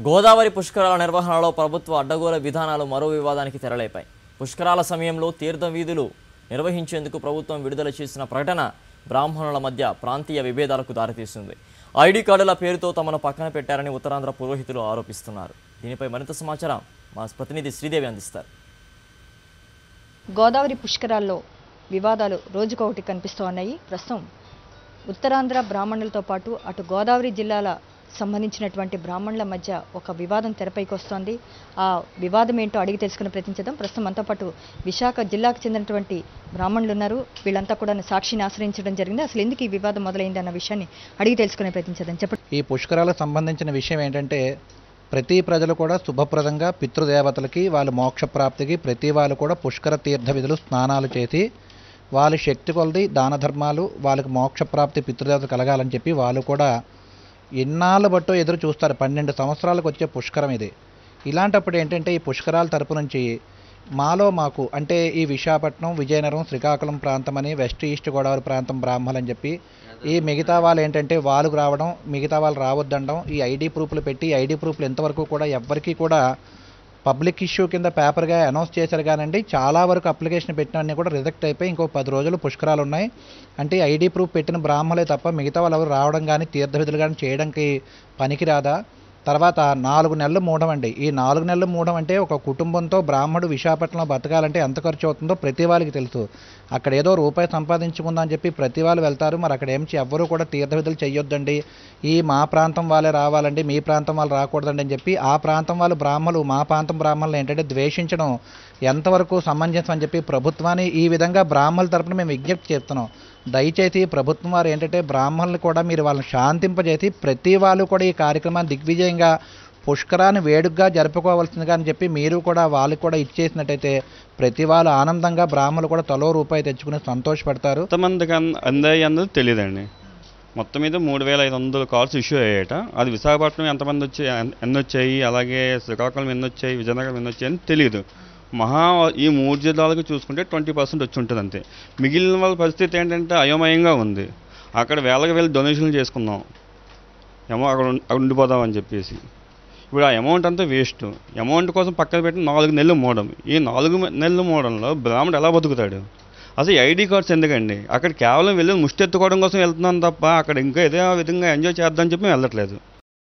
గోదావరి పుష్కరాల నిర్వహణలో ప్రభుత్వ అడ్డగోల విధానాలు మరో వివాదానికి తెరలేపాయి. పుష్కరాల సమయంలో తీర్థ వీధులు నిర్వహించేందుకు ప్రభుత్వం విడుదల చేసిన ప్రకటన బ్రాహ్మణుల మధ్య ప్రాంతీయ విభేదాలకు దారితీస్తుంది. ఐడి కార్డుల పేరుతో తమను పక్కన పెట్టారని ఉత్తరాంధ్ర పురోహితులు ఆరోపిస్తున్నారు. దీనిపై మరింత సమాచారం మా ప్రతినిధి శ్రీదేవి అందిస్తారు. గోదావరి పుష్కరాల్లో వివాదాలు రోజుకొకటి కనిపిస్తూ ఉన్నాయి. ప్రస్తుతం ఉత్తరాంధ్ర బ్రాహ్మణులతో పాటు అటు గోదావరి జిల్లాల సంబంధించినటువంటి బ్రాహ్మణుల మధ్య ఒక వివాదం తెరపైకి వస్తోంది. ఆ వివాదం ఏంటో అడిగి తెలుసుకునే ప్రయత్నించడం. ప్రస్తుతం మనతో పాటు విశాఖ జిల్లాకు చెందినటువంటి బ్రాహ్మణులు ఉన్నారు. వీళ్ళంతా కూడా సాక్షిని ఆశ్రయించడం జరిగింది. అసలు ఎందుకు ఈ వివాదం మొదలైంది అన్న విషయాన్ని అడిగి తెలుసుకునే ప్రయత్నించడం. చెప్పండి. ఈ పుష్కరాలకు సంబంధించిన విషయం ఏంటంటే, ప్రతి ప్రజలు కూడా శుభప్రదంగా పితృదేవతలకి వాళ్ళ మోక్షప్రాప్తికి ప్రతి వాళ్ళు కూడా పుష్కర తీర్థ విధులు స్నానాలు చేసి వాళ్ళ శక్తి కొలది దాన ధర్మాలు వాళ్ళకి మోక్షప్రాప్తి పితృదేవత కలగాలని చెప్పి వాళ్ళు కూడా ఎన్నాళ్ళు బట్టో ఎదురు చూస్తారు. 12 సంవత్సరాలకు వచ్చే పుష్కరం ఇది. ఇలాంటప్పుడు ఏంటంటే ఈ పుష్కరాల తరపు నుంచి మాకు అంటే ఈ విశాఖపట్నం, విజయనగరం, శ్రీకాకుళం ప్రాంతం అని వెస్ట్ ఈస్ట్ గోదావరి ప్రాంతం బ్రాహ్మణులు అని చెప్పి ఈ మిగతా వాళ్ళు ఏంటంటే వాళ్ళకు రావడం, మిగతా వాళ్ళు రావద్దండం, ఈ ఐడి ప్రూఫ్లు పెట్టి ఐడి ప్రూఫ్లు ఎంతవరకు కూడా ఎవ్వరికీ కూడా పబ్లిక్ ఇష్యూ కింద పేపర్గా అనౌన్స్ చేశారు. కానండి చాలా వరకు అప్లికేషన్ పెట్టినవన్నీ కూడా రిజెక్ట్ అయిపోయి ఇంకో 10 రోజులు పుష్కరాలు ఉన్నాయి. అంటే ఐడి ప్రూఫ్ పెట్టిన బ్రాహ్మణులే తప్ప మిగతా వాళ్ళు ఎవరు రావడం కానీ తీర్థ విధులు కానీ చేయడానికి పనికిరాదా. తర్వాత 4 నెలలు మూడం అండి. ఈ 4 నెలలు మూడం అంటే ఒక కుటుంబంతో బ్రాహ్మడు విశాఖపట్నంలో బతకాలంటే ఎంత ఖర్చు అవుతుందో ప్రతి వాళ్ళకి తెలుసు. అక్కడ ఏదో రూపాయి సంపాదించుకుందని చెప్పి ప్రతి వాళ్ళు వెళ్తారు. మరి అక్కడ ఏమిచి ఎవ్వరూ కూడా తీర్థ విధులు చెయ్యొద్దండి, ఈ మా ప్రాంతం వాళ్ళే రావాలండి, మీ ప్రాంతం వాళ్ళు రాకూడదండి అని చెప్పి ఆ ప్రాంతం వాళ్ళు బ్రాహ్మణులు మా ప్రాంతం బ్రాహ్మణులు ఏంటంటే ద్వేషించడం ఎంతవరకు సమంజసం అని చెప్పి ప్రభుత్వాన్ని ఈ విధంగా బ్రాహ్మణుల తరపున మేము విజ్ఞప్తి చేస్తున్నాం. దయచేసి ప్రభుత్వం వారు ఏంటంటే బ్రాహ్మణులు కూడా మీరు వాళ్ళని శాంతింపజేసి ప్రతి వాళ్ళు కూడా ఈ కార్యక్రమాన్ని దిగ్విజయంగా పుష్కరాన్ని వేడుకగా జరుపుకోవాల్సిందిగా అని చెప్పి మీరు కూడా వాళ్ళకి కూడా ఇచ్చేసినట్టయితే ప్రతి వాళ్ళు ఆనందంగా బ్రాహ్మణులు కూడా తలో రూపాయి తెచ్చుకుని సంతోషపడతారు. ఎంతమందికి అందాయి అన్నది తెలియదండి. మొత్తం మీద 3500 కార్డ్స్ ఇష్యూ అయ్యాయట. అది విశాఖపట్నం ఎంతమంది ఎన్ని వచ్చాయి, అలాగే శ్రీకాకుళం ఎన్ని వచ్చాయి, విజయనగరం ఎన్ని వచ్చాయి అని తెలియదు. ఈ 3 జిల్లాలకు చూసుకుంటే 20% వచ్చి ఉంటుంది అంతే. మిగిలిన వాళ్ళ పరిస్థితి ఏంటంటే అయోమయంగా ఉంది. అక్కడ వేలకు వెళ్ళి డొనేషన్లు చేసుకుందాం, అక్కడ ఉండిపోదాం అని చెప్పేసి ఇప్పుడు ఆ అమౌంట్ అంతా వేస్ట్. అమౌంట్ కోసం పక్కన పెట్టి 4 నెలలు మోడం. ఈ 4 నెలల మోడంలో బ్రాహ్మణుడు ఎలా బతుకుతాడు? అసలు ఐడి కార్డ్స్ ఎందుకండి? అక్కడ కేవలం వెళ్ళి ముష్టెత్తుకోవడం కోసం వెళ్తున్నాం తప్ప అక్కడ ఇంకా ఏదో విధంగా ఎంజాయ్ చేద్దామని చెప్పి వెళ్ళట్లేదు.